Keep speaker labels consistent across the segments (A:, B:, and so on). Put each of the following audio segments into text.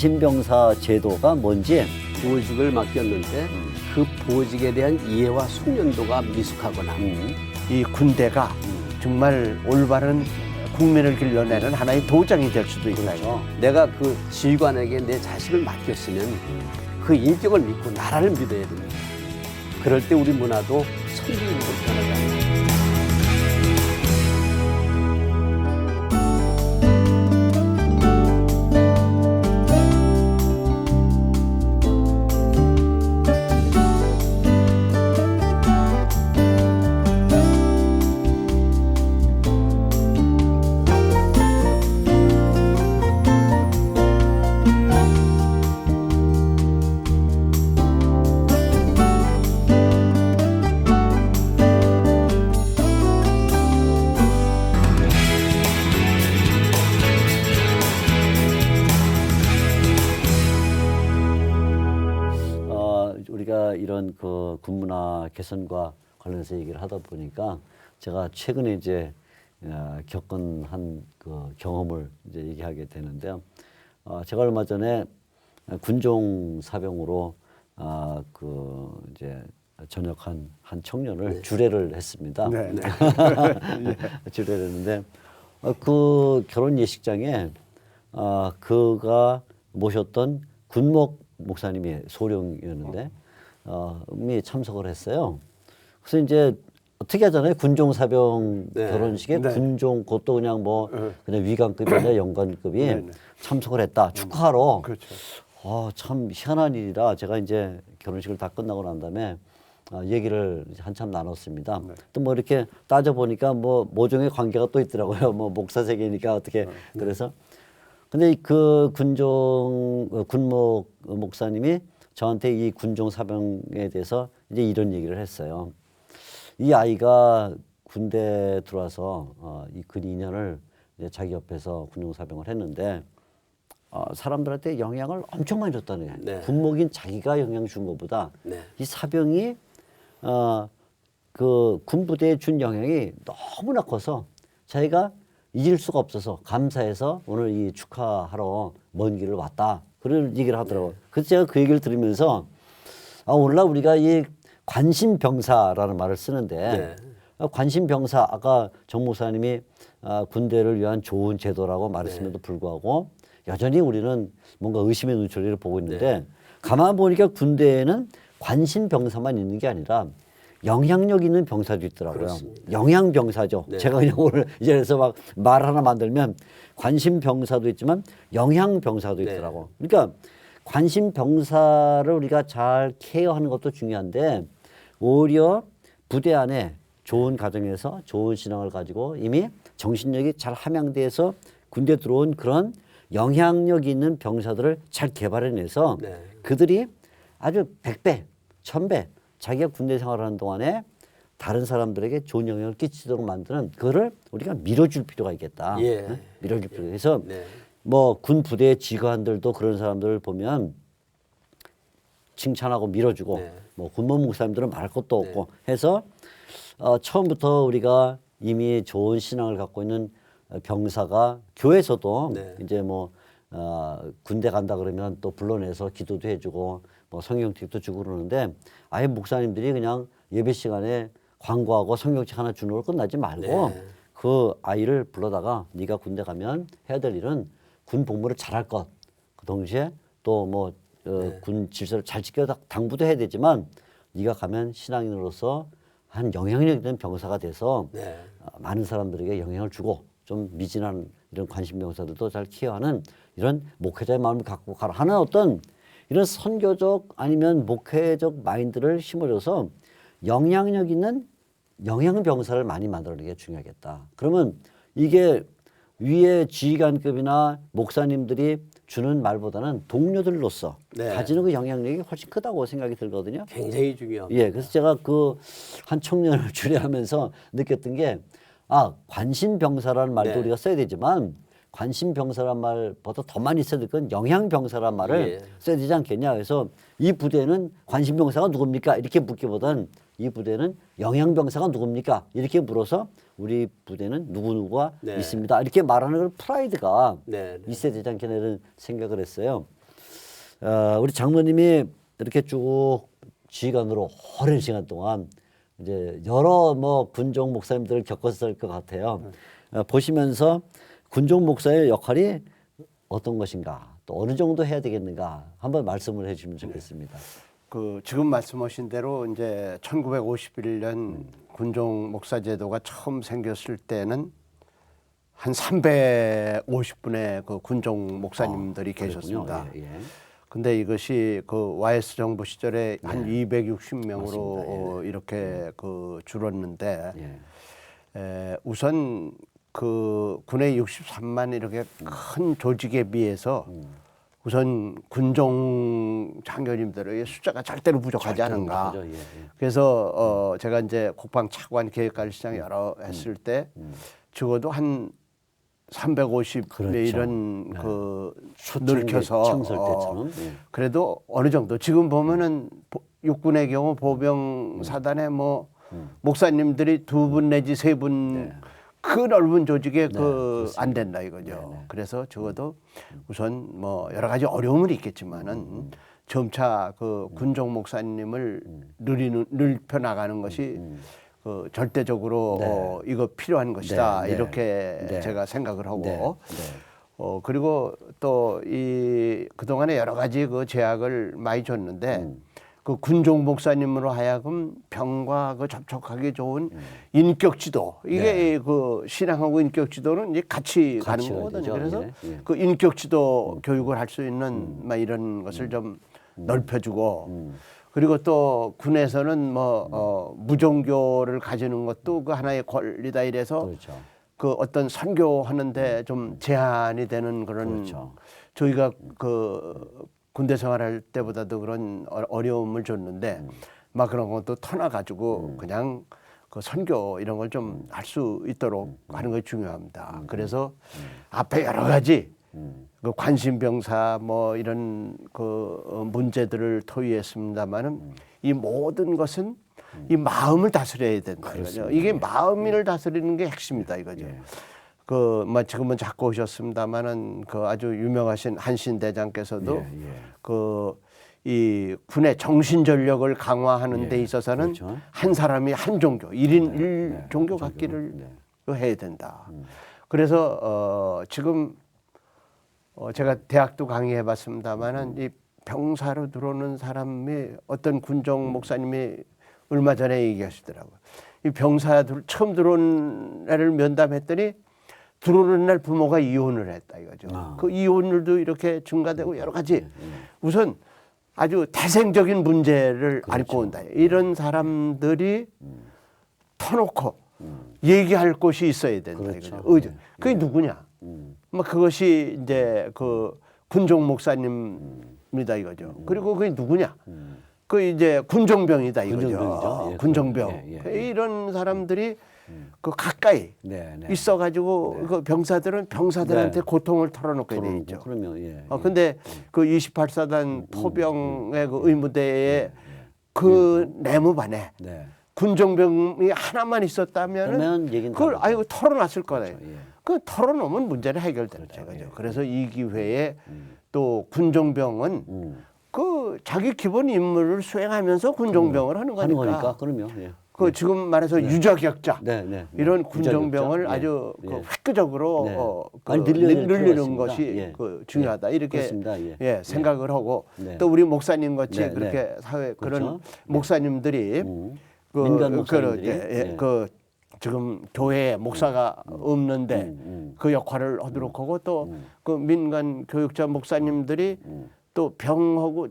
A: 관심병사 제도가 뭔지
B: 보직을 맡겼는데 그 보직에 대한 이해와 숙련도가 미숙하거나
C: 이 군대가 정말 올바른 국민을 길러내는 하나의 도장이 될 수도 있다.
B: 그렇죠. 내가 그 지휘관에게 내 자식을 맡겼으면 그 인격을 믿고 나라를 믿어야 됩니다. 그럴 때 우리 문화도 선진국으로 변하지 않아요.
A: 우리가 이런 그 군문화 개선과 관련해서 얘기를 하다 보니까 제가 최근에 이제 겪은 한 그 경험을 이제 얘기하게 되는데요. 제가 얼마 전에 군종 사병으로 그 이제 전역한 한 청년을 주례를 했습니다.
C: 네.
A: 주례를 했는데 그 결혼 예식장에 그가 모셨던 군목 목사님이 소령이었는데 이 참석을 했어요. 그래서 이제 어떻게 하잖아요. 군종 사병 결혼식에 군종 그것도 그냥 뭐 그냥 위관급이 아니라 영관급이 참석을 했다. 축하하러.
C: 그렇죠.
A: 참 희한한 일이라 제가 이제 결혼식을 다 끝나고 난 다음에 얘기를 한참 나눴습니다. 또 뭐 이렇게 따져 보니까 뭐 모종의 관계가 또 있더라고요. 뭐 목사 세계니까 어떻게 그래서 근데 그 군목 목사님이 저한테 이 군종 사병에 대해서 이제 이런 얘기를 했어요. 이 아이가 군대 들어와서 이 근 2년을 이제 자기 옆에서 군종 사병을 했는데 사람들한테 영향을 엄청 많이 줬다는 거예요.
B: 네.
A: 군목인 자기가 영향 준 것보다 이 사병이 그 군부대에 준 영향이 너무나 커서 자기가 잊을 수가 없어서 감사해서 오늘 이 축하하러 먼 길을 왔다. 그런 얘기를 하더라고요. 그래서 제가 그 얘기를 들으면서 오늘날 우리가 이 관심병사라는 말을 쓰는데 관심병사 아까 정 목사님이 군대를 위한 좋은 제도라고 말했음에도 불구하고 여전히 우리는 뭔가 의심의 눈초리를 보고 있는데 가만 보니까 군대에는 관심병사만 있는 게 아니라 영향력 있는 병사도 있더라고요.
B: 그렇습니다.
A: 영향병사죠. 제가 그냥 오늘 이제 그래서 막 말 하나 만들면 관심병사도 있지만 영향병사도 있더라고. 그러니까 관심병사를 우리가 잘 케어하는 것도 중요한데 오히려 부대 안에 좋은 가정에서 좋은 신앙을 가지고 이미 정신력이 잘 함양돼서 군대 들어온 그런 영향력 있는 병사들을 잘 개발해내서 그들이 아주 100배, 1000배 자기가 군대 생활하는 동안에 다른 사람들에게 좋은 영향을 끼치도록 만드는 그거를 우리가 밀어줄 필요가 있겠다. 네? 밀어줄 필요가 그래서 뭐 군 부대 지휘관들도 그런 사람들을 보면 칭찬하고 밀어주고 뭐 군목 목사님들은 말할 것도 없고 해서 처음부터 우리가 이미 좋은 신앙을 갖고 있는 병사가 교회에서도 이제 뭐 군대 간다 그러면 또 불러내서 기도도 해주고 뭐 성경책도 주고 그러는데 아예 목사님들이 그냥 예배 시간에 광고하고 성경책 하나 주는 걸 끝나지 말고 그 아이를 불러다가 네가 군대 가면 해야 될 일은 군 복무를 잘할 것, 그 동시에 또 뭐 군 질서를 잘 지켜 당부도 해야 되지만 네가 가면 신앙인으로서 한 영향력 있는 병사가 돼서 많은 사람들에게 영향을 주고 좀 미진한 이런 관심 병사들도 잘 케어하는 이런 목회자의 마음을 갖고 가라 하는 어떤 이런 선교적 아니면 목회적 마인드를 심어줘서 영향력 있는 영양병사를 많이 만들어내는 게 중요하겠다. 그러면 이게 위에 지휘관급이나 목사님들이 주는 말보다는 동료들로서 가지는 그 영향력이 훨씬 크다고 생각이 들거든요.
B: 굉장히 중요합니다.
A: 예, 그래서 제가 그 한 청년을 주례하면서 느꼈던 게 관심병사라는 말도 우리가 써야 되지만 관심병사란 말보다 더 많이 써야 될 건 영향병사란 말을 써야 되지 않겠냐. 그래서 이 부대는 관심병사가 누굽니까? 이렇게 묻기보단 이 부대는 영향병사가 누굽니까? 이렇게 물어서 우리 부대는 누구누구가 있습니다. 이렇게 말하는 걸 프라이드가 있어야 되지 않겠냐 이런 생각을 했어요. 우리 장로님이 이렇게 쭉 지휘관으로 오랜 시간 동안 이제 여러 뭐 군종 목사님들을 겪었을 것 같아요. 보시면서 군종 목사의 역할이 어떤 것인가, 또 어느 정도 해야 되겠는가 한번 말씀을 해주시면 좋겠습니다.
C: 그 지금 말씀하신 대로 이제 1951년 군종 목사 제도가 처음 생겼을 때는 한 350분의 그 군종 목사님들이 계셨습니다.
A: 예, 예.
C: 근데 이것이 그 YS 정부 시절에 한 260명으로
A: 맞습니다.
C: 이렇게 그 줄었는데
A: 예.
C: 우선 그 군의 63만 이렇게 큰 조직에 비해서 우선 군종 장교님들의 숫자가 절대로 부족하지 않은가.
A: 그죠, 예, 예.
C: 그래서 제가 이제 국방 차관 계획관리시장 여러 했을 때 적어도 한 350
A: 그렇죠.
C: 이런
A: 네.
C: 그
A: 초창기
C: 넓혀서
A: 창설 때처럼. 예.
C: 그래도 어느 정도 지금 보면은 육군의 경우 보병 사단에 뭐 목사님들이 2분 내지 3분
A: 네.
C: 그 넓은 조직에 그
A: 그렇습니다.
C: 안 된다 이거죠.
A: 네, 네.
C: 그래서 적어도 우선 뭐 여러 가지 어려움은 있겠지만은 점차 그 군종 목사님을 늘펴 나가는 것이 그 절대적으로
A: 네.
C: 이거 필요한 것이다
A: 네, 네.
C: 이렇게
A: 네.
C: 제가 생각을 하고
A: 네, 네.
C: 그리고 또 이 그동안에 여러 가지 그 제약을 많이 줬는데 그 군종 목사님으로 하여금 병과 그 접촉하기 좋은 인격 지도 이게 그 신앙하고 인격 지도는 이제 같이 가는
A: 가야
C: 거거든요.
A: 되죠.
C: 그래서
A: 예, 예.
C: 그 인격 지도 교육을 할 수 있는 막 이런 것을 좀 넓혀주고 그리고 또 군에서는 뭐 무종교를 가지는 것도 그 하나의 권리다 이래서
A: 그렇죠.
C: 그 어떤 선교하는데 좀 제한이 되는 그런
A: 그렇죠.
C: 저희가 그 군대 생활할 때보다도 그런 어려움을 줬는데 막 그런 것도 터놔가지고 그냥 그 선교 이런 걸 좀 할 수 있도록 하는 것이 중요합니다. 그래서 앞에 여러 가지 그 관심병사 뭐 이런 그 문제들을 토의했습니다만은 이 모든 것은 이 마음을 다스려야 된다 이거죠. 이게 마음을 다스리는 게 핵심이다 이거죠. 그 뭐 지금은 자꾸 오셨습니다만은 그 아주 유명하신 한신 대장께서도
A: 예, 예.
C: 그 이 군의 정신 전력을 강화하는 데 있어서는
A: 그렇죠.
C: 한 사람이 한 종교, 1인 1종교 갖기를 해야 된다. 그래서 지금 제가 대학도 강의해 봤습니다만은 이 병사로 들어오는 사람이 어떤 군종 목사님이 얼마 전에 얘기하시더라고요. 이 병사들 처음 들어온 애를 면담했더니 들어오는 날 부모가 이혼을 했다 이거죠. 그 이혼율도 이렇게 증가되고 여러 가지 우선 아주 태생적인 문제를 안고 온다. 이런 사람들이 터놓고 얘기할 곳이 있어야 된다
A: 그렇죠.
C: 이거죠. 그게 누구냐? 뭐 그것이 이제 그 군종 목사님이다 이거죠. 그리고 그게 누구냐? 그 이제 군종병이다 이거죠.
A: 군종병이죠. 예,
C: 군종병.
A: 예.
C: 이런 사람들이 그 가까이
A: 네, 네.
C: 있어가지고 그 병사들은 병사들한테
A: 네.
C: 고통을 털어놓게 돼 있죠.
A: 그러면 예.
C: 근데 그 28사단 포병의 그 의무대에 그 내무반에
A: 네.
C: 군종병이 하나만 있었다면은
A: 그러면 얘기는
C: 그걸
A: 다르죠.
C: 아이고 털어놨을 거예요.
A: 예.
C: 그 털어놓으면 문제는 해결된다. 그렇죠. 그래서 이 기회에 또 군종병은 그 자기 기본 임무를 수행하면서 군종병을 하는
A: 하는
C: 거니까.
A: 거니까 그러면 예.
C: 그 지금 말해서 유저격자
A: 네, 네.
C: 이런 군종병을
A: 유자격자?
C: 아주
A: 예.
C: 그 획기적으로
A: 네.
C: 그
A: 많이 늘리는 필요가
C: 늘리는
A: 있습니다.
C: 것이
A: 예.
C: 그 중요하다
A: 예.
C: 이렇게
A: 그렇습니다. 예.
C: 생각을 하고
A: 네.
C: 또 우리 목사님 같이
A: 네,
C: 그렇게
A: 네.
C: 사회 그런
A: 그렇죠.
C: 목사님들이
A: 민간 목사님들이 예.
C: 그 지금 교회에 목사가 없는데 그 역할을 하도록 하고 또 그 민간 교육자 목사님들이 또 병하고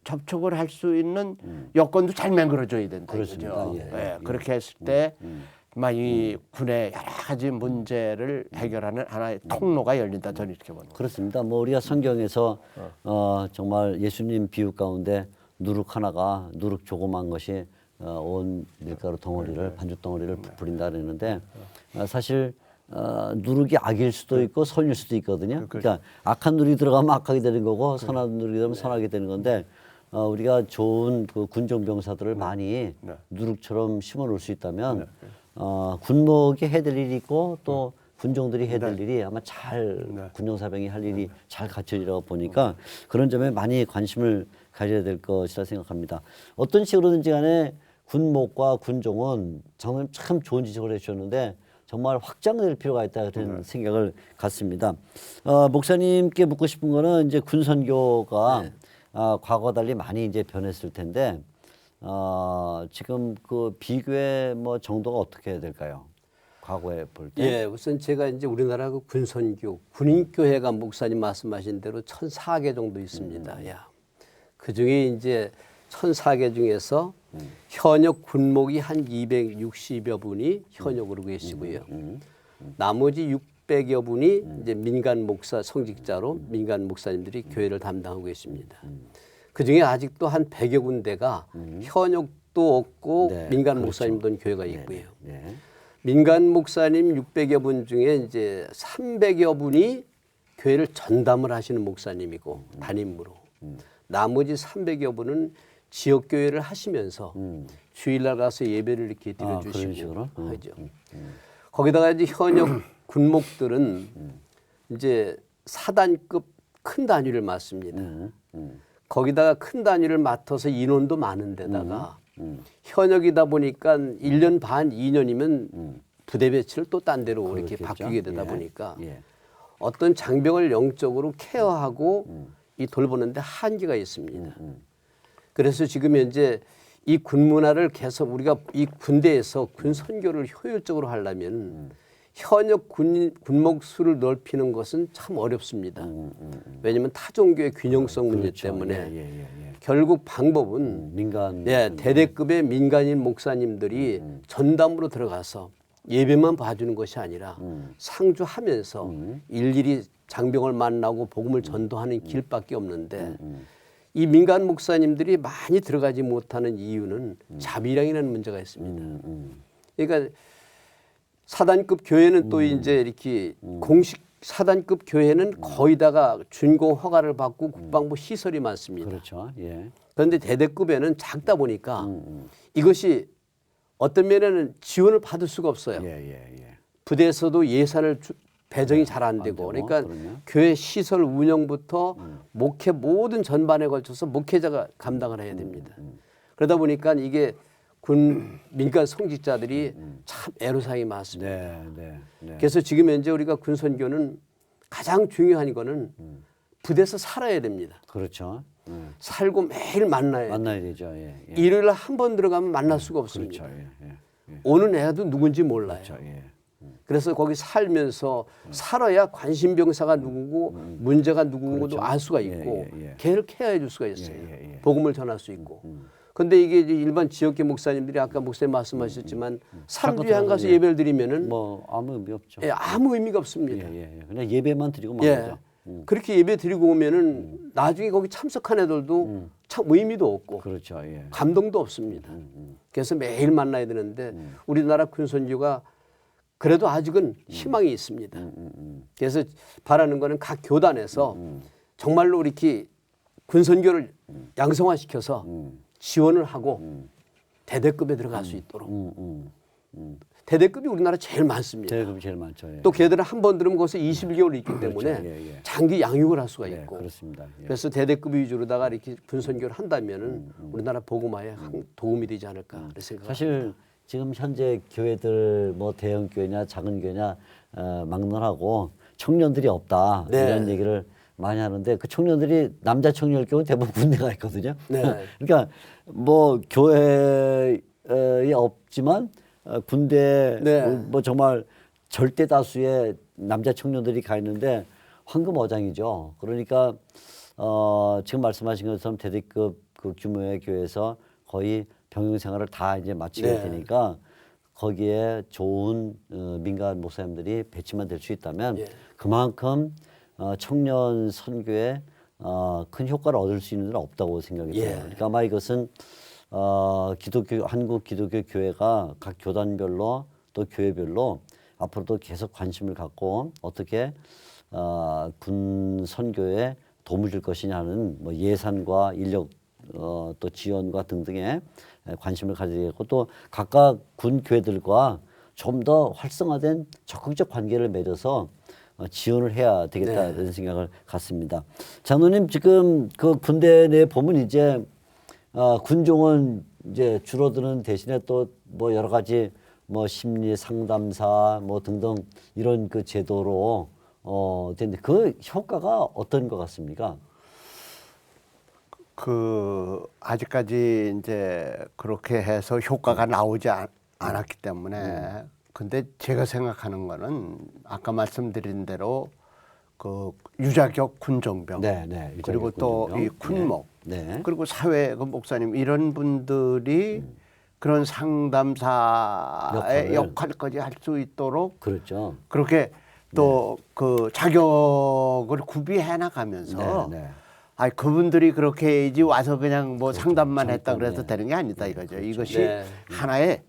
C: 접촉을 할 수 있는 여건도 잘 만들어줘야 된다.
A: 그렇습니다.
C: 그죠?
A: 예.
C: 그렇게 했을 때 이 군의 여러 가지 문제를 해결하는 하나의 통로가 열린다. 저는 이렇게 봅니다.
A: 그렇습니다. 뭐 우리가 성경에서 정말 예수님 비유 가운데 누룩 하나가 누룩 조그만 것이 온 밀가루 덩어리를 반죽 덩어리를 부풀린다 그러는데 사실 누룩이 악일 수도 있고 선일 수도 있거든요. 그러니까 악한 누룩이 들어가면 악하게 되는 거고 선한 누룩이 들어가면 선하게 되는 건데 우리가 좋은 그 군종병사들을 많이 누룩처럼 심어놓을 수 있다면 군목이 해야 될 일이 있고 또 군종들이 해야 될 일이 아마 잘 군용사병이 할 일이 잘 갖춰지라고 보니까 그런 점에 많이 관심을 가져야 될 것이라 생각합니다. 어떤 식으로든지 간에 군목과 군종은 장로님 참 좋은 지적을 해주셨는데 정말 확장될 필요가 있다 그런 생각을 갖습니다. 목사님께 묻고 싶은 거는 이제 군선교가 과거와 달리 많이 이제 변했을 텐데 지금 그 비교의 뭐 정도가 어떻게 될까요? 과거에 볼 때.
B: 예, 우선 제가 이제 우리나라 그 군선교, 군인교회가 목사님 말씀하신 대로 1,004개 정도 있습니다. 야, 그 중에 이제 1,004개 중에서 현역 군목이 한 260여 분이 현역으로 계시고요. 나머지 600여 분이 이제 민간 목사 성직자로 민간 목사님들이 교회를 담당하고 계십니다. 그 중에 아직도 한 100여 군데가 현역도 없고
A: 네,
B: 민간
A: 그렇죠.
B: 목사님도 온 교회가 있고요.
A: 네.
B: 민간 목사님 600여 분 중에 이제 300여 분이 교회를 전담을 하시는 목사님이고 담임으로 나머지 300여 분은 지역 교회를 하시면서 주일날 가서 예배를 이렇게 드려주시고 하죠. 거기다가 이제 현역 군목들은 이제 사단급 큰 단위를 맡습니다. 거기다가 큰 단위를 맡아서 인원도 많은데다가 현역이다 보니까 1년 반, 2년이면 부대 배치를 또 딴 데로 이렇게
A: 그렇겠죠.
B: 바뀌게 되다
A: 예.
B: 보니까
A: 예.
B: 어떤 장병을 영적으로 케어하고 이 돌보는데 한계가 있습니다. 그래서 지금 현재 이 군문화를 계속 우리가 이 군대에서 군 선교를 효율적으로 하려면 현역 군목 수를 넓히는 것은 참 어렵습니다. 왜냐하면 타종교의 균형성 문제
A: 그렇죠.
B: 때문에
A: 예.
B: 결국 방법은
A: 민간
B: 대대급의 민간인 목사님들이 전담으로 들어가서 예배만 봐주는 것이 아니라 상주하면서 일일이 장병을 만나고 복음을 전도하는 길밖에 없는데 이 민간 목사님들이 많이 들어가지 못하는 이유는 자비량이라는 문제가 있습니다. 그러니까 사단급 교회는 또 이제 이렇게 공식 사단급 교회는 거의 다가 준공 허가를 받고 국방부 시설이 많습니다.
A: 그렇죠. 예.
B: 그런데 대대급에는 작다 보니까 이것이 어떤 면에는 지원을 받을 수가 없어요.
A: 예.
B: 부대에서도 예산을 배정이 잘 안 되고 그러니까
A: 그럼요.
B: 교회 시설 운영부터 목회 모든 전반에 걸쳐서 목회자가 감당을 해야 됩니다. 그러다 보니까 이게 군 민간 성직자들이 참 애로사항이 많습니다.
A: 네.
B: 그래서 지금 현재 우리가 군선교는 가장 중요한 거는 부대에서 살아야 됩니다.
A: 그렇죠.
B: 살고 매일 만나야 돼요.
A: 만나야 되죠. 예.
B: 일요일 한 번 들어가면 만날 수가 없습니다.
A: 그렇죠. 예.
B: 오는 애도 누군지 몰라요.
A: 그렇죠. 예.
B: 그래서 거기 살면서 살아야 관심병사가 누구고 문제가 누구고도 알 수가 있고
A: 예.
B: 걔를 케어해 줄 수가 있어요.
A: 예.
B: 복음을 전할 수 있고. 근데 이게 이제 일반 지역계 목사님들이 아까 목사님 말씀하셨지만 상주에 한 가서 예배를 드리면은
A: 뭐 아무 의미 없죠.
B: 아무 의미가 없습니다.
A: 예. 그냥 예배만 드리고
B: 예.
A: 말이죠.
B: 그렇게 예배 드리고 오면은 나중에 거기 참석한 애들도 참 의미도 없고
A: 그렇죠. 예.
B: 감동도 없습니다. 그래서 매일 만나야 되는데 우리나라 군선교가 그래도 아직은 희망이 있습니다. 그래서 바라는 거는 각 교단에서 정말로 이렇게 군선교를 양성화시켜서 지원을 하고 대대급에 들어갈 수 있도록. 대대급이 우리나라 제일 많습니다.
A: 대대급이 제일 많죠. 예.
B: 또 걔들은 한 번 들으면 거기서 21개월 있기 때문에
A: 그렇죠. 예.
B: 장기 양육을 할 수가
A: 예,
B: 있고.
A: 그렇습니다. 예.
B: 그래서 대대급 위주로다가 이렇게 군선교를 한다면은 우리나라 복음화에 도움이 되지 않을까 그런 생각을
A: 사실
B: 합니다.
A: 지금 현재 교회들 뭐 대형 교회냐 작은 교회냐 막론하고 청년들이 없다
B: 네.
A: 이런 얘기를 많이 하는데 그 청년들이 남자 청년일 경우 대부분 군대가 있거든요.
B: 네.
A: 그러니까 뭐 교회에 없지만 군대
B: 네.
A: 뭐 정말 절대 다수의 남자 청년들이 가 있는데 황금어장이죠. 그러니까 지금 말씀하신 것처럼 대대급 그 규모의 교회에서 거의 병영 생활을 다 이제 마치게
B: 네.
A: 되니까 거기에 좋은 민간 목사님들이 배치만 될 수 있다면
B: 예.
A: 그만큼 청년 선교에 큰 효과를 얻을 수 있는 데는 없다고 생각이
B: 예.
A: 들어요. 그러니까 아마 이것은 한국 기독교 교회가 각 교단별로 또 교회별로 앞으로도 계속 관심을 갖고 어떻게 군 선교에 도움을 줄 것이냐는 뭐 예산과 인력 또 지원과 등등에 관심을 가지고 또 각각 군 교회들과 좀 더 활성화된 적극적 관계를 맺어서 지원을 해야 되겠다
B: 네.
A: 이런 생각을 갖습니다. 장로님 지금 그 군대 내 보면 이제 군종은 이제 줄어드는 대신에 또 뭐 여러 가지 뭐 심리 상담사 뭐 등등 이런 그 제도로 되는데 그 효과가 어떤 것 같습니까?
C: 그 아직까지 이제 그렇게 해서 효과가 나오지 않았기 때문에 근데 제가 생각하는 거는 아까 말씀드린 대로 그 유자격 군종병
A: 네, 네. 유자격
C: 그리고 또 이
A: 군종병.
C: 군목
A: 네.
C: 그리고 사회 그 목사님 이런 분들이 그런 상담사의 역할까지 할 수 있도록
A: 그렇죠.
C: 그렇게 또 그 자격을 구비해 나가면서
A: 네, 네.
C: 아 그분들이 그렇게 해야지 와서 그냥 뭐 상담만 했다
A: 잠깐,
C: 그래서
A: 네.
C: 되는 게 아니다 이거죠. 이것이
B: 네.
C: 하나의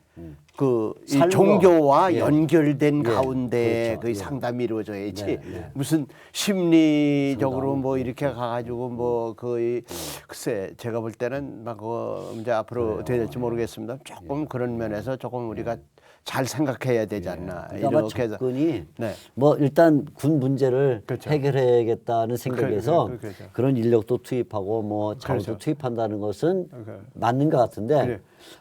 C: 그 이
A: 삶과,
C: 종교와
A: 예.
C: 연결된
A: 예,
C: 가운데
A: 그렇죠.
C: 그
A: 예.
C: 상담이 이루어져야지
A: 네, 네.
C: 무슨 심리적으로
A: 상담.
C: 뭐 이렇게 가가지고 뭐 거의 글쎄 제가 볼 때는 막 이제 앞으로 될지 모르겠습니다. 조금 그런 면에서 조금 우리가 잘 생각해야 되지 않나
A: 그러니까 아마
C: 이렇게 해서
A: 접근이
C: 네.
A: 뭐 일단 군 문제를
C: 그렇죠.
A: 해결해야겠다는 생각에서
C: 그렇죠.
A: 그런 인력도 투입하고 뭐 자원도
C: 그렇죠.
A: 투입한다는 것은
C: 그렇죠.
A: 맞는 것 같은데
C: 그래.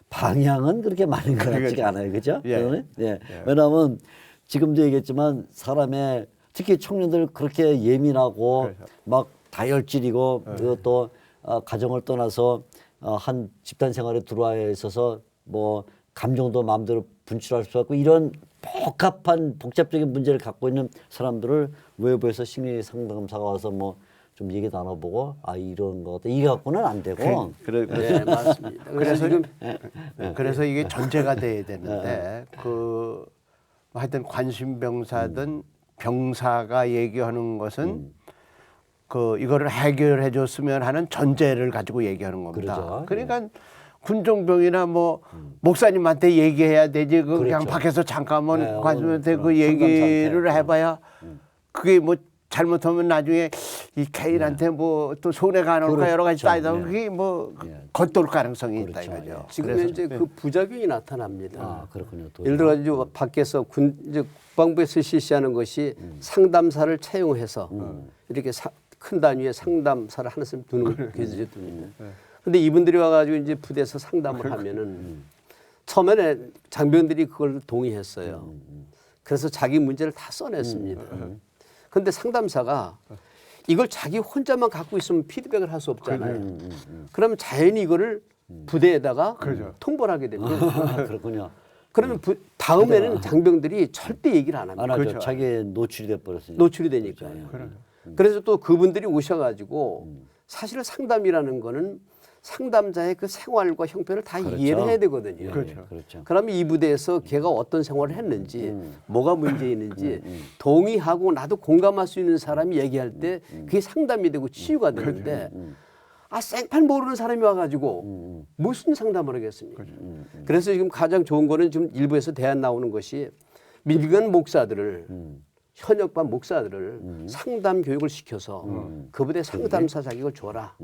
A: 방향은 그렇게 맞는 것
C: 그렇죠.
A: 같지가 않아요, 그죠?
C: 예.
A: 예. 왜냐하면 지금도 얘기했지만 사람의 특히 청년들 그렇게 예민하고
C: 그렇죠.
A: 막 다혈질이고 그리고 또 가정을 떠나서 한 집단 생활에 들어와 있어서 뭐 감정도 마음대로 분출할 수 없고 이런 복잡적인 문제를 갖고 있는 사람들을 외부에서 심리 상담사가 와서 뭐 좀 얘기 나눠보고 이런 거 같다. 이게 갖고는 안 되고
B: 네, 맞습니다. 그래서 지금
C: 그래서 이게 전제가 돼야 되는데 그 하여튼 관심병사든 병사가 얘기하는 것은 그 이거를 해결해 줬으면 하는 전제를 가지고 얘기하는 겁니다.
A: 그러죠.
C: 그러니까 군종병이나 뭐 목사님한테 얘기해야 되지 그 그냥
A: 그렇죠.
C: 밖에서 잠깐만
A: 네,
C: 관심한테
A: 그런
C: 그 얘기를
A: 상담사한테.
C: 해봐야 그게 뭐 잘못하면 나중에 이 개인한테 뭐 또 손해가 안 올까 여러 가지
A: 그렇죠.
C: 따지다
A: 네.
C: 그게 뭐 겉돌 가능성이 있다
A: 그렇죠.
C: 이거죠.
B: 지금
C: 그래서
B: 현재 그 부작용이 나타납니다.
A: 그렇군요. 또
B: 예를 들어 가지고 밖에서 이제 국방부에서 실시하는 것이 상담사를 채용해서 이렇게 큰 단위의 상담사를 하나 씩 두는 계좌에 둡니다. 근데 이분들이 와가지고 이제 부대에서 상담을 하면은 처음에는 장병들이 그걸 동의했어요. 그래서 자기 문제를 다 써냈습니다. 근데 상담사가 이걸 자기 혼자만 갖고 있으면 피드백을 할 수 없잖아요. 그러면 자연히 이거를 부대에다가 통보를 하게 됩니다.
A: 그렇군요.
B: 그러면 다음에는 장병들이 절대 얘기를 안 합니다.
A: 안 하죠.
C: 그렇죠.
A: 자기에 노출이 돼 버렸으니까.
B: 노출이 되니까요. 그래서 또 그분들이 오셔가지고 사실 상담이라는 거는 상담자의 그 생활과 형편을 다
A: 그렇죠.
B: 이해를 해야 되거든요.
C: 그렇죠.
A: 그렇죠.
B: 그러면 이 부대에서 걔가 어떤 생활을 했는지 뭐가 문제 있는지 동의하고 나도 공감할 수 있는 사람이 얘기할 때 그게 상담이 되고 치유가 되는데 생판 모르는 사람이 와가지고 무슨 상담을 하겠습니까? 그래서 지금 가장 좋은 거는 지금 일부에서 대안 나오는 것이 민간 목사들을 현역반 목사들을 상담 교육을 시켜서 그 부대 상담사 자격을 줘라.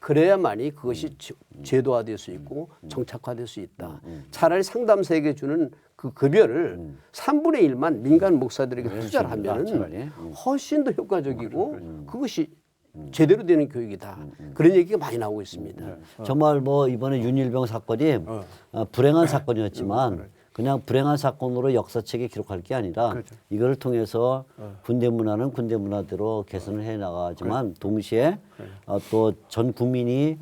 B: 그래야만이 그것이 제도화될 수 있고 정착화될 수 있다. 차라리 상담사에게 주는 그 급여를 3분의 1만 민간 목사들에게 투자를 하면은 훨씬 더 효과적이고 그것이 제대로 되는 교육이다. 그런 얘기가 많이 나오고 있습니다.
A: 정말 뭐 이번에 윤일병 사건이 불행한 사건이었지만 그냥 불행한 사건으로 역사책에 기록할 게 아니라 이걸 통해서 군대 문화는 군대 문화대로 개선을 해 나가지만 동시에 또 전 국민이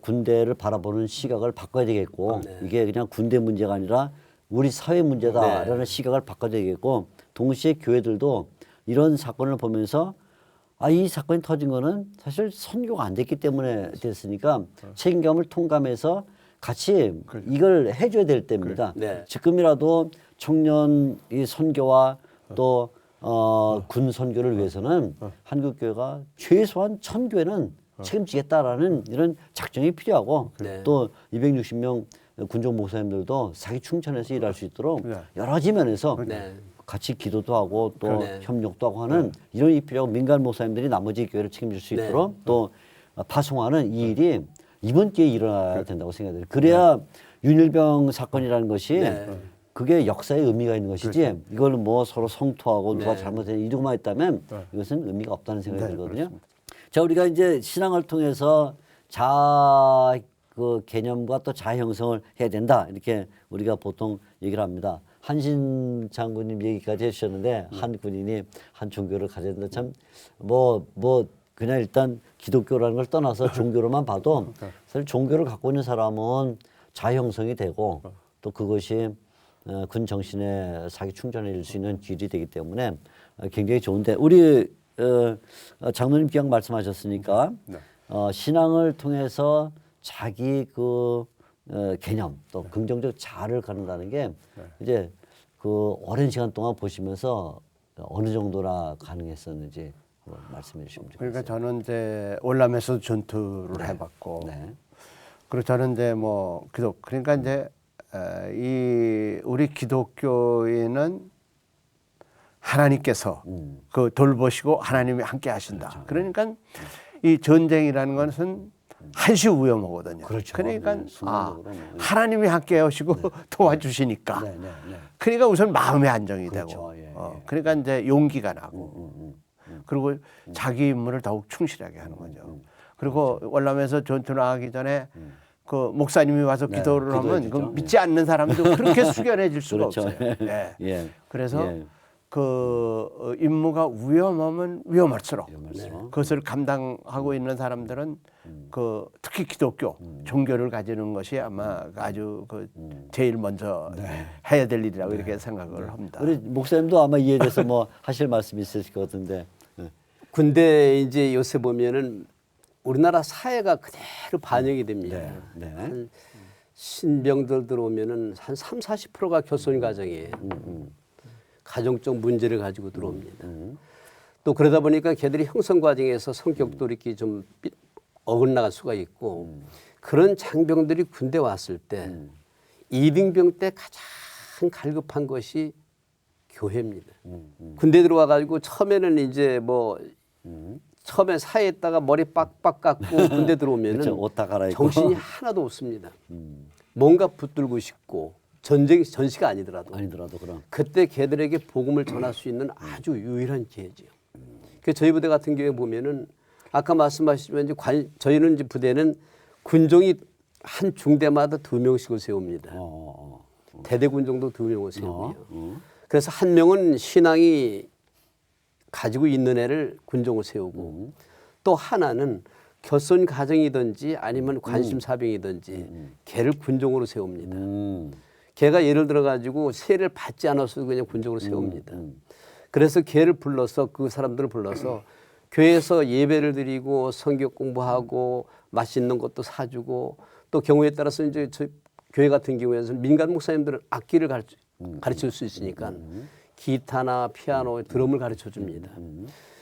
A: 군대를 바라보는 시각을 바꿔야 되겠고 이게 그냥 군대 문제가 아니라 우리 사회 문제다라는 시각을 바꿔야 되겠고 동시에 교회들도 이런 사건을 보면서 이 사건이 터진 거는 사실 선교가 안 됐기 때문에 됐으니까 책임감을 통감해서 같이 이걸 해줘야 될 때입니다.
B: 네.
A: 지금이라도 청년 이 선교와 또 군 선교를 위해서는 한국교회가 최소한 1000교회는 책임지겠다라는 이런 작정이 필요하고
B: 네.
A: 또 260명 군종 목사님들도 자기 충천해서 일할 수 있도록 여러 가지 면에서
B: 네.
A: 같이 기도도 하고 또
B: 네.
A: 협력도 하고 하는 이런 일이 필요하고 민간 목사님들이 나머지 교회를 책임질 수
B: 네.
A: 있도록 또 파송하는 이 일이 이번 기회에 일어나야 된다고 생각해요. 그래야 윤일병 사건이라는 것이
B: 네.
A: 그게 역사의 의미가 있는 것이지
C: 그렇죠.
A: 이걸 뭐 서로 성토하고 누가
B: 네.
A: 잘못했냐 이러고만 있다면
C: 네.
A: 이것은 의미가 없다는 생각이
C: 네,
A: 들거든요.
C: 그렇습니다.
A: 자, 우리가 이제 신앙을 통해서 자아 그 개념과 또 자아 형성을 해야 된다 이렇게 우리가 보통 얘기를 합니다. 한신 장군님 얘기까지 해주셨는데 한 군인이 한 종교를 가져야 된다. 참 뭐 그냥 일단 기독교라는 걸 떠나서 종교로만 봐도 사실 종교를 갖고 있는 사람은 자아 형성이 되고 또 그것이 군 정신의 사기 충전해 줄 수 있는 길이 되기 때문에 굉장히 좋은데 우리 장로님 기왕 말씀하셨으니까 신앙을 통해서 자기 그 개념 또 긍정적 자아를 갖는다는 게 이제 그 오랜 시간 동안 보시면서 어느 정도나 가능했었는지 말씀해 주시면 좋겠어요.
C: 그러니까 저는 이제 월남에서 전투를 해봤고,
A: 네.
C: 그리고 저는 이제 뭐 그러니까 이제 이 우리 기독교에는 하나님께서 그 돌보시고 하나님이 함께 하신다. 그러니까 이 전쟁이라는 것은 한시우염하거든요.
A: 그렇죠.
C: 그러니까
A: 네, 순간적으로.
C: 하나님이 함께 하시고 도와주시니까.
A: 네, 네, 네.
C: 그러니까 우선 마음의 안정이
A: 그렇죠.
C: 되고,
A: 예,
C: 그러니까 이제 용기가 나고, 그리고 자기 임무를 더욱 충실하게 하는 거죠. 그리고 월남에서 전투 나가기 전에 그 목사님이 와서
A: 네,
C: 기도를 하면
A: 기도해
C: 그
A: 주죠.
C: 믿지 않는 사람도 그렇게 숙연해질 수가
A: 그렇죠.
C: 없어요. 예.
A: 예.
C: 그래서
A: 예.
C: 그 임무가 위험하면 위험할수록
A: 위험할수록.
C: 그것을 감당하고 있는 사람들은 그 특히 기독교 종교를 가지는 것이 아마 아주 그 제일 먼저 해야 될 일이라고 이렇게 생각을 합니다.
A: 우리 목사님도 아마 이에 대해서 뭐 하실 말씀이 있으실 것 같은데. 네.
B: 근데 이제 요새 보면은 우리나라 사회가 그대로 반영이 됩니다.
A: 네.
B: 한 신병들 들어오면은 한 30-40%가 교손 가정이에요. 가정적 문제를 가지고 들어옵니다. 또 그러다 보니까 걔들이 형성 과정에서 성격도 이렇게 좀 어긋나갈 수가 있고 그런 장병들이 군대 왔을 때 이등병 때 가장 갈급한 것이 교회입니다. 군대 들어와 가지고 처음에는 이제 뭐 처음에 사회에다가 머리 빡빡 깎고 군대 들어오면은
A: 그렇죠. 옷 다 갈아입고.
B: 정신이 하나도 없습니다. 뭔가 붙들고 싶고 전시가 아니더라도
A: 그럼.
B: 그때 걔들에게 복음을 전할 수 있는 아주 유일한 기회지요. 그 저희 부대 같은 경우에 보면은 아까 말씀하시지만 이제 저희는 이제 부대는 군종이 한 중대마다 2명씩을 세웁니다. 대대군종도 2명을 세우고요. 그래서 한 명은 신앙이 가지고 있는 애를 군종을 세우고 또 하나는 결손 가정이든지 아니면 관심사병이든지 걔를 군종으로 세웁니다. 걔가 예를 들어 가지고 세를 받지 않았어도 그냥 군종으로 세웁니다. 그래서 걔를 불러서 그 사람들을 불러서 교회에서 예배를 드리고 성경 공부하고 맛있는 것도 사주고 또 경우에 따라서 이제 저희 교회 같은 경우에는 민간 목사님들은 악기를 가르칠 수 있으니까 기타나 피아노, 드럼을 가르쳐 줍니다.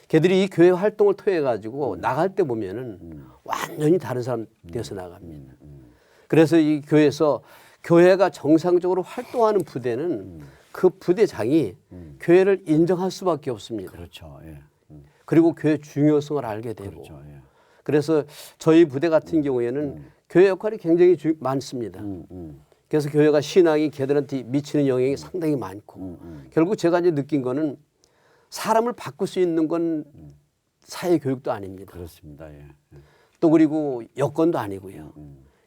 B: 걔들이 이 교회 활동을 통해 가지고 나갈 때 보면은 완전히 다른 사람 되어서 나갑니다. 그래서 이 교회에서 교회가 정상적으로 활동하는 부대는 그 부대장이 교회를 인정할 수밖에 없습니다.
A: 그렇죠. 예.
B: 그리고 교회 중요성을 알게 되고.
A: 그렇죠. 예.
B: 그래서 저희 부대 같은 경우에는 교회 역할이 굉장히 많습니다. 그래서 교회가 신앙이 걔들한테 미치는 영향이 상당히 많고 결국 제가 이제 느낀 거는 사람을 바꿀 수 있는 건 사회 교육도 아닙니다.
A: 그렇습니다. 예.
B: 또 그리고 여건도 아니고요.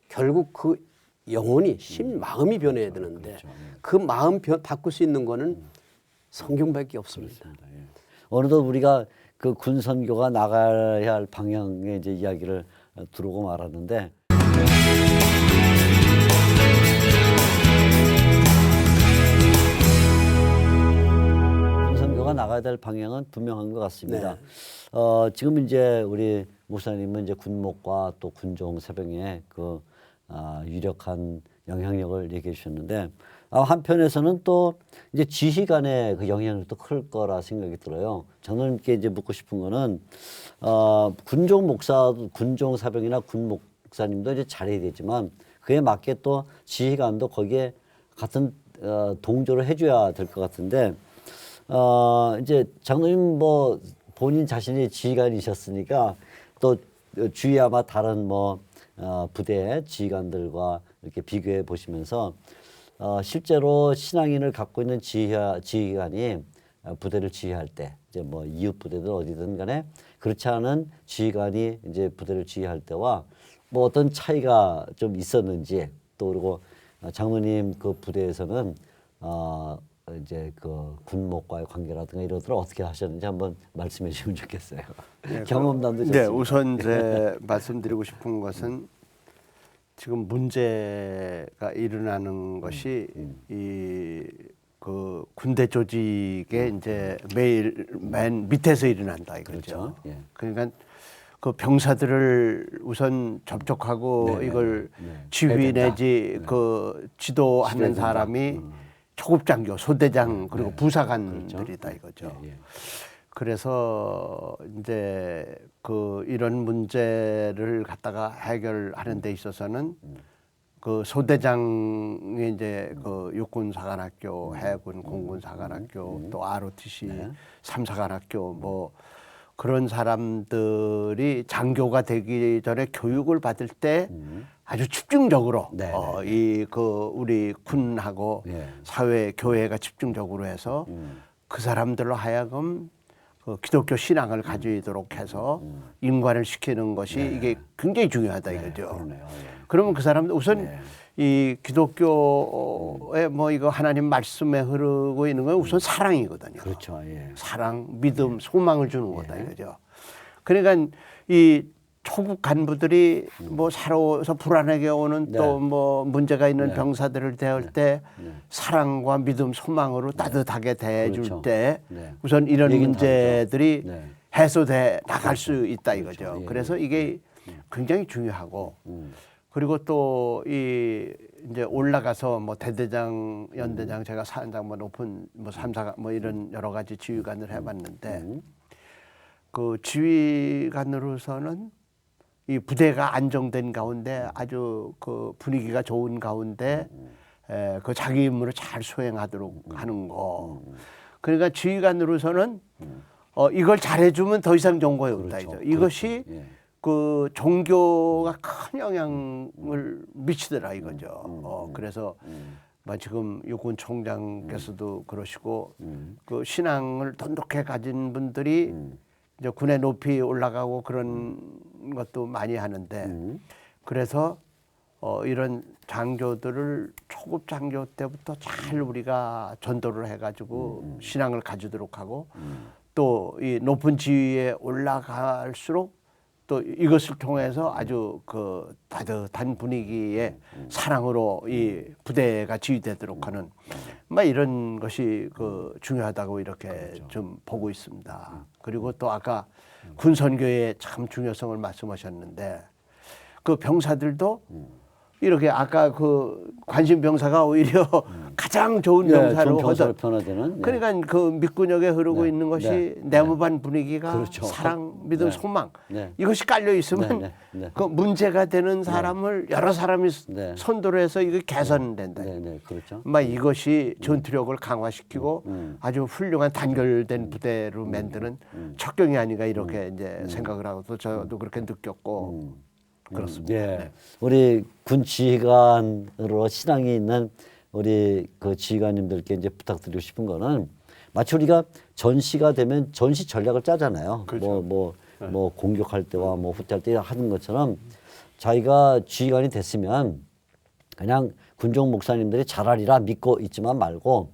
B: 결국 그 영혼이 마음이 변해야 되는데 그 마음 바꿀 수 있는 거는 성경밖에 없습니다.
A: 예. 어느덧 우리가 그 군선교가 나가야 할 방향의 이제 이야기를 들어오고 말았는데 군선교가 나가야 될 방향은 분명한 것 같습니다. 지금 이제 우리 목사님은 이제 군목과 또 군종 세병의 그 유력한 영향력을 얘기해 주셨는데 한편에서는 또 이제 지휘관의 그 영향력도 클 거라 생각이 들어요. 장로님께 이제 묻고 싶은 거는 군종 사병이나 군 목사님도 이제 잘해야 되지만 그에 맞게 또 지휘관도 거기에 같은 동조를 해줘야 될 것 같은데 이제 장로님 뭐 본인 자신이 지휘관이셨으니까 또 주위에 아마 다른 뭐 부대 지휘관들과 이렇게 비교해 보시면서 실제로 신앙인을 갖고 있는 지휘관이 부대를 지휘할 때, 이제 뭐 이웃 부대든 어디든 간에 그렇지 않은 지휘관이 이제 부대를 지휘할 때와 뭐 어떤 차이가 좀 있었는지, 또 그리고 장모님 그 부대에서는 이제 그 군목과의 관계라든가 이런 것들을 어떻게 하셨는지 한번 말씀해 주시면 좋겠어요.
C: 네,
A: 경험담도
C: 네,
A: 좋습니다.
C: 우선 이제 말씀드리고 싶은 것은 지금 문제가 일어나는 것이 이 그 군대 조직의 이제 매일 맨 밑에서 일어난다 이거죠.
A: 그렇죠. 예.
C: 그러니까 그 병사들을 우선 접촉하고
A: 네,
C: 이걸
A: 네.
C: 지휘
A: 해야 된다.
C: 내지 그 지도하는
A: 지도해야 된다.
C: 사람이 초급장교, 소대장 그리고
A: 네.
C: 부사관들이다 이거죠.
A: 예, 예.
C: 그래서 이제 그 이런 문제를 갖다가 해결하는 데 있어서는 그 소대장이 이제 그 육군사관학교, 해군 공군사관학교, 또 ROTC 삼사관학교 뭐 그런 사람들이 장교가 되기 전에 교육을 받을 때 아주 집중적으로
A: 네,
C: 이 그 우리 군하고
A: 예.
C: 사회 교회가 집중적으로 해서 그 사람들로 하여금 그 기독교 신앙을 가지도록 해서 인관을 시키는 것이 이게 굉장히 중요하다 이거죠.
A: 그러네요. 예.
C: 그러면 그 사람들 우선 이 기독교의 뭐 이거 하나님 말씀에 흐르고 있는 건 우선 사랑이거든요.
A: 그렇죠. 예.
C: 사랑, 믿음, 소망을 주는 거다 이거죠. 그러니까 이 초급 간부들이 뭐 살아서 불안하게 오는 또 뭐 문제가 있는 병사들을 대할 때 사랑과 믿음, 소망으로 따뜻하게 대해줄
A: 그렇죠.
C: 때
A: 네.
C: 우선 이런
A: 얘기는
C: 문제들이
A: 다르죠. 네.
C: 해소돼 나갈 수 있다
A: 그렇죠.
C: 이거죠.
A: 예,
C: 그래서 이게 굉장히 중요하고 그리고 또 이 이제 올라가서 뭐 대대장, 연대장, 제가 사단장 뭐 높은 뭐 삼사관 뭐 이런 여러 가지 지휘관을 해봤는데 그 지휘관으로서는 이 부대가 안정된 가운데 아주 그 분위기가 좋은 가운데 그 자기 임무를 잘 수행하도록 하는 거. 그러니까 지휘관으로서는 이걸 잘해주면 더 이상 좋은 거에 없다.
A: 그렇죠.
C: 이것이
A: 예.
C: 그 종교가 큰 영향을 미치더라 이거죠. 그래서 뭐 지금 육군 총장께서도 그러시고 그 신앙을 돈독해 가진 분들이 이제 군에 높이 올라가고 그런 것도 많이 하는데 그래서 이런 장교들을 초급 장교 때부터 잘 우리가 전도를 해가지고 신앙을 가지도록 하고 또 이 높은 지위에 올라갈수록 또 이것을 통해서 아주 그 따뜻한 분위기의 사랑으로 이 부대가 지휘되도록 하는 막 이런 것이 그 중요하다고 이렇게 좀 보고 있습니다. 그리고 또 아까 군선교의 참 중요성을 말씀하셨는데 그 병사들도 이렇게 아까 그 관심 병사가 오히려 가장 좋은 병사로
A: 병사로
C: 하던
A: 변화되는.
C: 그러니까 그 밑근역에 흐르고 있는 것이 내무반 분위기가
A: 그렇죠.
C: 사랑, 믿음, 소망
A: 네.
C: 이것이 깔려 있으면 그 문제가 되는 사람을 여러 사람이 선도를 해서 이게 개선된다.
A: 네, 그렇죠.
C: 막 이것이 전투력을 강화시키고 아주 훌륭한 단결된 부대로 만드는 척경이 아닌가 이렇게 이제 생각을 하고 또 저도 그렇게 느꼈고 그렇습니다.
A: 예. 우리 군 지휘관으로 신앙이 있는 우리 그 지휘관님들께 이제 부탁드리고 싶은 거는 마치 우리가 전시가 되면 전시 전략을 짜잖아요.
C: 그렇죠.
A: 뭐 공격할 때와 뭐 후퇴할 때 하는 것처럼 자기가 지휘관이 됐으면 그냥 군종 목사님들이 잘하리라 믿고 있지만 말고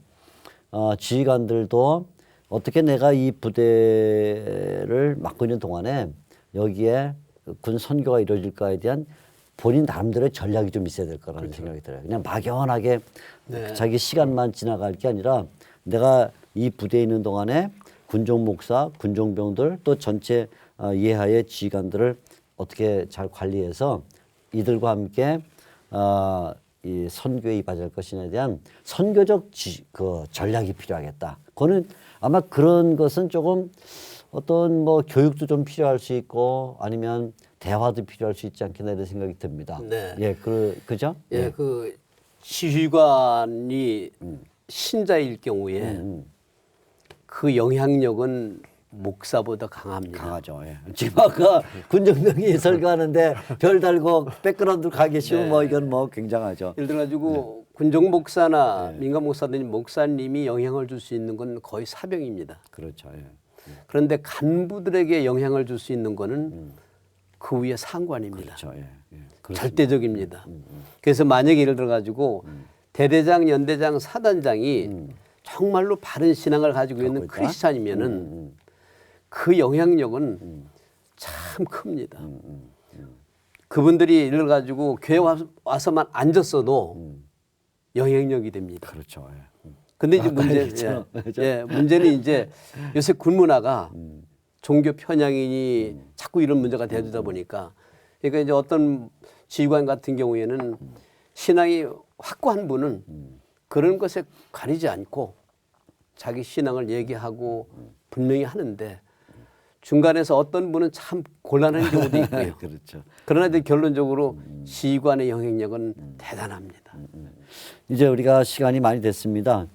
A: 지휘관들도 어떻게 내가 이 부대를 맡고 있는 동안에 여기에 군 선교가 이루어질까에 대한 본인 나름대로의 전략이 좀 있어야 될 거라는 생각이 들어요. 그냥 막연하게 자기 시간만 지나갈 게 아니라 내가 이 부대에 있는 동안에 군종 목사, 군종병들 또 전체 예하의 지휘관들을 어떻게 잘 관리해서 이들과 함께 이 선교에 임할 것이냐에 대한 선교적 그 전략이 필요하겠다. 그거는 아마 그런 것은 조금 어떤 뭐 교육도 좀 필요할 수 있고 아니면 대화도 필요할 수 있지 않겠나 이런 생각이 듭니다.
B: 네.
A: 예, 그죠?
B: 예, 그 지휘관이 신자일 경우에 그 영향력은 목사보다 강합니다.
A: 강하죠. 예. 지금 아까 군정병이 설교하는데 별 달고 백그라운드 가 계시면 뭐 이건 뭐 굉장하죠.
B: 예를 들어 가지고 군종 목사나 민간 목사님 목사님이 영향을 줄 수 있는 건 거의 사병입니다.
A: 그렇죠. 예.
B: 그런데 간부들에게 영향을 줄 수 있는 거는 그 위에 상관입니다.
A: 그렇죠. 예. 예. 그렇습니다.
B: 절대적입니다. 그래서 만약에 예를 들어 가지고 대대장, 연대장, 사단장이 정말로 바른 신앙을 가지고 있는
A: 있다?
B: 크리스찬이면은 그 영향력은 참 큽니다. 그분들이 예를 들어 가지고 교회 와서만 앉았어도 영향력이 됩니다.
A: 그렇죠. 예.
B: 근데 이제
A: 그렇죠.
B: 문제는 이제 요새 군문화가 종교 편향이니 자꾸 이런 문제가 되다 보니까 그러니까 이제 어떤 지휘관 같은 경우에는 신앙이 확고한 분은 그런 것에 가리지 않고 자기 신앙을 얘기하고 분명히 하는데 중간에서 어떤 분은 참 곤란한 경우도 있고요.
A: 그렇죠.
B: 그러나 이제 결론적으로 지휘관의 영향력은 대단합니다.
A: 이제 우리가 시간이 많이 됐습니다.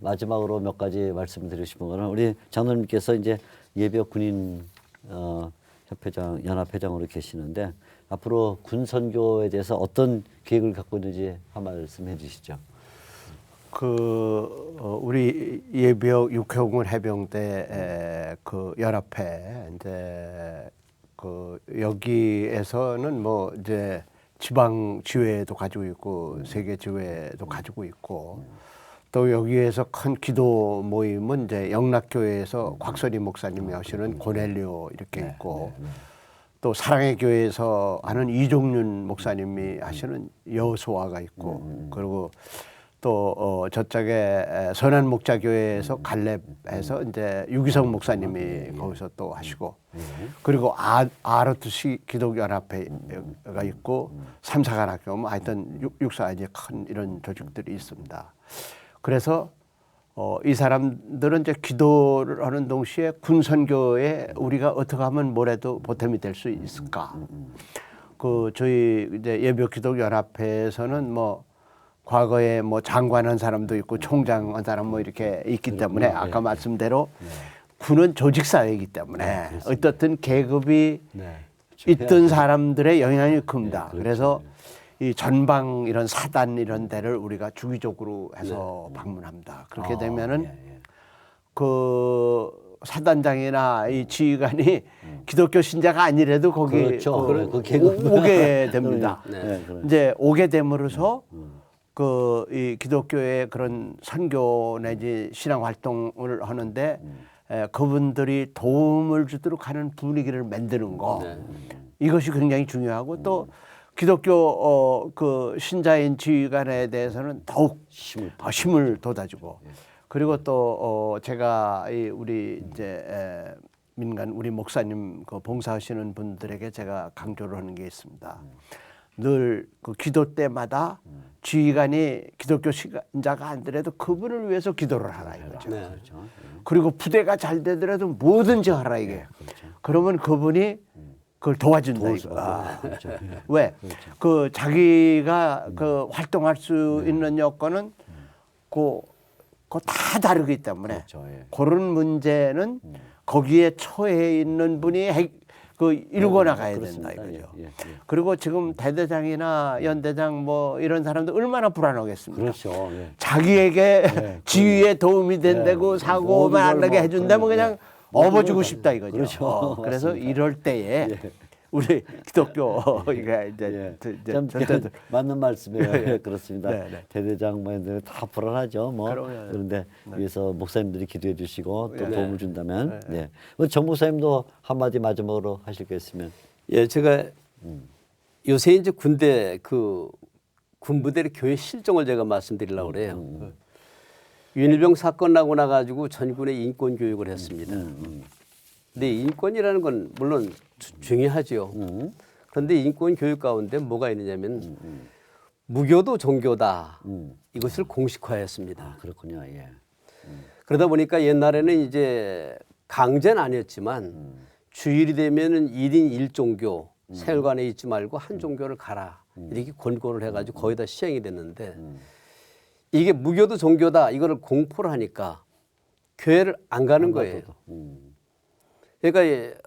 A: 마지막으로 몇 가지 말씀드리고 싶은 거는 우리 장로님께서 이제 예비역 군인 협회장 연합회장으로 계시는데 앞으로 군 선교에 대해서 어떤 계획을 갖고 있는지 한 말씀해 주시죠.
C: 우리 예비역 육해공군 해병대 그 연합회 이제 여기에서는 뭐 이제 지방 지회도 가지고 있고 세계 지회도 가지고 있고 또 여기에서 큰 기도 모임은 이제 영락교회에서 곽선희 목사님이 하시는 고넬리오 이렇게 있고 또 사랑의 교회에서 하는 이종윤 목사님이 하시는 여호수아가 있고 그리고 또 저쪽에 선한 목자교회에서 갈렙에서 이제 유기성 목사님이 거기서 또 하시고 그리고 아르투시 기독연합회가 있고 삼사관학교 뭐 하여튼 육사 이제 큰 이런 조직들이 있습니다. 그래서 이 사람들은 이제 기도를 하는 동시에 군 선교에 우리가 어떻게 하면 뭐라도 보탬이 될 수 있을까? 저희 이제 예비역 기독연합회에서는 뭐 과거에 뭐 장관한 사람도 있고 총장한 사람 뭐 이렇게 있기 때문에 아까 말씀대로 군은 조직 사회이기 때문에 어떻든 계급이 있던 사람들의 영향이 큽니다. 그래서 이 전방 이런 사단 이런 데를 우리가 주기적으로 해서 방문합니다. 그렇게 되면은 그 사단장이나 이 지휘관이 기독교 신자가 아니래도 거기
A: 그렇죠.
C: 오게 됩니다.
A: 그러니까.
C: 이제 오게 됨으로써 이 기독교의 그런 선교 내지 신앙 활동을 하는데 그분들이 도움을 주도록 하는 분위기를 만드는 거 이것이 굉장히 중요하고 또 기독교 그 신자인 지휘관에 대해서는 더욱 힘을 돋아주고 그리고 또 제가 우리 이제 민간 우리 목사님 그 봉사하시는 분들에게 제가 강조를 하는 게 있습니다. 늘 그 기도 때마다 지휘관이 기독교 신자가 아니더라도 그분을 위해서 기도를 하라 이거죠. 그리고 부대가 잘 되더라도 뭐든지 하라 이게. 그러면 그분이 그걸 도와준다 이거. 왜? 그 자기가 그 활동할 수 있는 여건은 그 다 다르기 때문에 그런 문제는 거기에 처해 있는 분이 일궈 나가야 된다 이거죠. 그리고 지금 대대장이나 연대장 뭐 이런 사람들 얼마나 불안하겠습니까?
A: 그렇죠.
C: 자기에게 지휘에 도움이 된다고 사고만 안 나게 해준다면 그냥 업어주고 싶다 이거죠.
A: 그렇죠.
C: 그래서 이럴 때에 우리 기독교가 이제
A: 참 맞는 말씀이에요. 그렇습니다. 대대장 뭐들 다 불안하죠. 뭐 그런데 위에서 목사님들이 기도해 주시고 또 도움을 준다면, 정 목사님도 한마디 마지막으로 하실 거 있으면.
B: 제가 요새 이제 군대 군부대의 교회 실정을 제가 말씀드리려고 그래요. 윤일병 사건 나고 나가지고 전군에 인권 교육을 했습니다. 근데 인권이라는 건 물론 중요하죠. 그런데 인권 교육 가운데 뭐가 있느냐면 무교도 종교다. 이것을 공식화했습니다.
A: 그렇군요. 예.
B: 그러다 보니까 옛날에는 이제 강제는 아니었지만 주일이 되면은 1인 1종교 세월간에 있지 말고 한 종교를 가라. 이렇게 권고를 해가지고 거의 다 시행이 됐는데 이게 무교도 종교다. 이거를 공포를 하니까 교회를 안 가는 거예요. 그러니까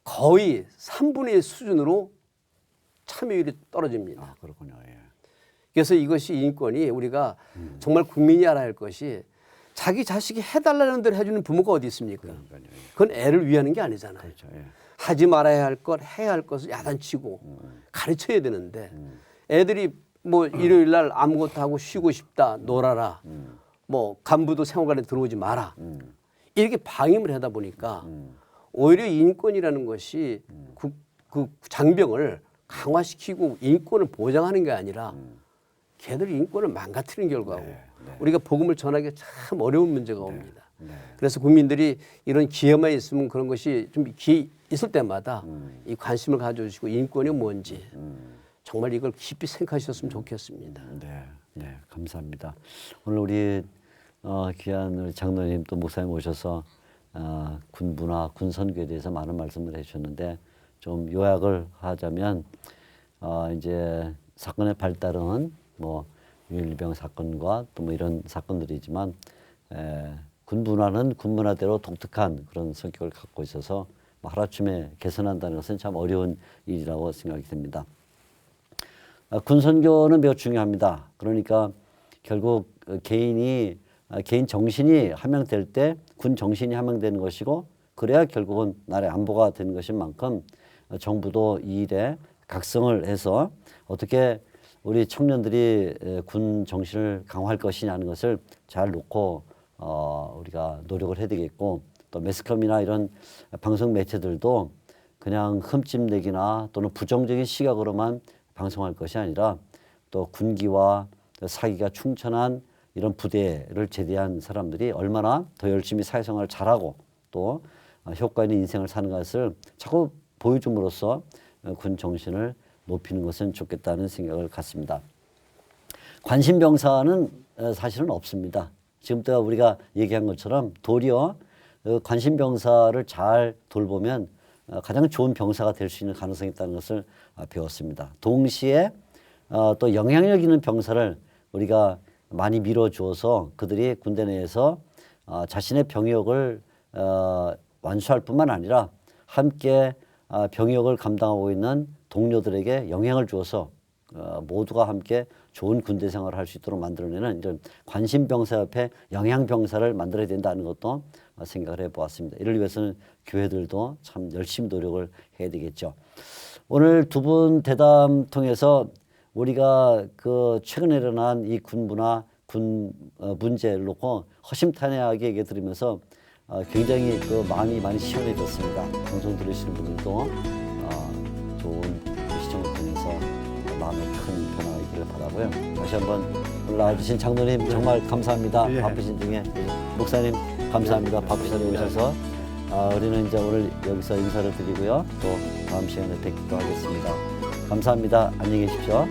B: 거의 3분의 1 수준으로 참여율이 떨어집니다.
A: 그렇군요. 예.
B: 그래서 이것이 인권이 우리가 정말 국민이 알아야 할 것이 자기 자식이 해달라는 대로 해주는 부모가 어디 있습니까? 그건 애를 위하는 게 아니잖아요.
A: 그렇죠. 예.
B: 하지 말아야 할 것, 해야 할 것을 야단치고 가르쳐야 되는데 애들이 뭐 일요일 날 아무것도 하고 쉬고 싶다, 놀아라. 뭐 간부도 생활관에 들어오지 마라. 이렇게 방임을 하다 보니까 오히려 인권이라는 것이 그 장벽을 강화시키고 인권을 보장하는 게 아니라 걔들 인권을 망가뜨리는 결과고 우리가 복음을 전하기 참 어려운 문제가 옵니다. 그래서 국민들이 이런 기회만 있으면 그런 것이 좀 기회 있을 때마다 이 관심을 가져주시고 인권이 뭔지 정말 이걸 깊이 생각하셨으면 좋겠습니다.
A: 네, 네, 감사합니다. 오늘 우리 귀한 우리 장로님 또 목사님 오셔서 군 문화, 군 선교에 대해서 많은 말씀을 해주셨는데 좀 요약을 하자면 이제 사건의 발달은 뭐 유일병 사건과 또 뭐 이런 사건들이지만 군 문화는 군 문화대로 독특한 그런 성격을 갖고 있어서 뭐 하루아침에 개선한다는 것은 참 어려운 일이라고 생각이 됩니다. 군 선교는 매우 중요합니다. 그러니까 결국 개인 정신이 함양될 때 군 정신이 함양되는 것이고 그래야 결국은 나라의 안보가 되는 것인 만큼 정부도 이 일에 각성을 해서 어떻게 우리 청년들이 군 정신을 강화할 것이냐는 것을 잘 놓고 우리가 노력을 해야 되겠고 또 매스컴이나 이런 방송 매체들도 그냥 흠집내기나 또는 부정적인 시각으로만 방송할 것이 아니라 또 군기와 사기가 충천한 이런 부대를 제대한 사람들이 얼마나 더 열심히 사회생활을 잘하고 또 효과 있는 인생을 사는 것을 자꾸 보여줌으로써 군 정신을 높이는 것은 좋겠다는 생각을 갖습니다. 관심병사는 사실은 없습니다. 지금부터 우리가 얘기한 것처럼 도리어 관심병사를 잘 돌보면 가장 좋은 병사가 될 수 있는 가능성이 있다는 것을 배웠습니다. 동시에 또 영향력 있는 병사를 우리가 많이 밀어주어서 그들이 군대 내에서 자신의 병역을 완수할 뿐만 아니라 함께 병역을 감당하고 있는 동료들에게 영향을 주어서 모두가 함께 좋은 군대 생활을 할 수 있도록 만들어내는 이런 관심병사 옆에 영양병사를 만들어야 된다는 것도 생각을 해보았습니다. 이를 위해서는 교회들도 참 열심히 노력을 해야 되겠죠. 오늘 두 분 대담 통해서 우리가 그 최근에 일어난 이 군 문화, 군 문제를 놓고 허심탄회하게 얘기 들으면서 굉장히 그 마음이 많이 시원해졌습니다. 방송 들으시는 분들도 좋은 시청을 통해서 마음에 큰 변화가 있기를 바라고요. 다시 한번 올라와주신 장로님 정말 감사합니다.
C: 예.
A: 바쁘신 중에 목사님 감사합니다. 바쁘신 중에 오셔서 우리는 이제 오늘 여기서 인사를 드리고요. 또 다음 시간에 뵙기도 하겠습니다. 감사합니다. 안녕히 계십시오.